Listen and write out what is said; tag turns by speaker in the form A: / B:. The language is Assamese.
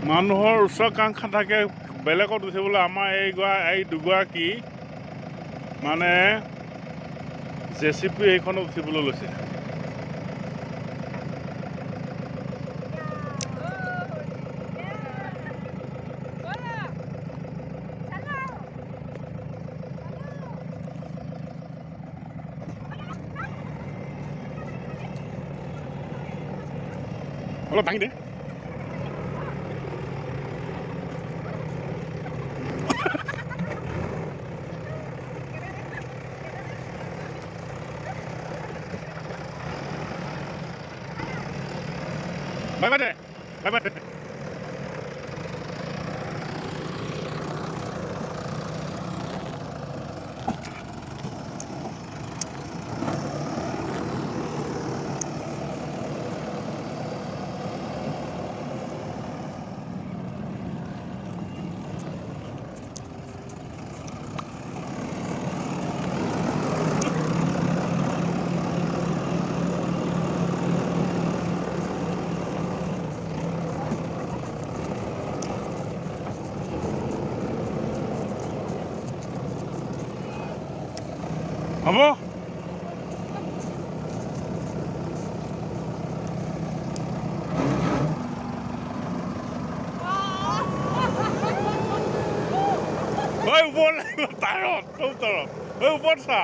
A: মানুহৰ উচ্চাকাংক্ষা থাকে বেলেগত উঠিবলৈ। আমাৰ এই দুগৰাকী মানে JCB এইখনত উঠিবলৈ লৈছে। অলপ ভাঙি দে। বাই বাই দে, বাই বাই দে। হ'ব। ওপৰত তাৰত ওপৰত চা।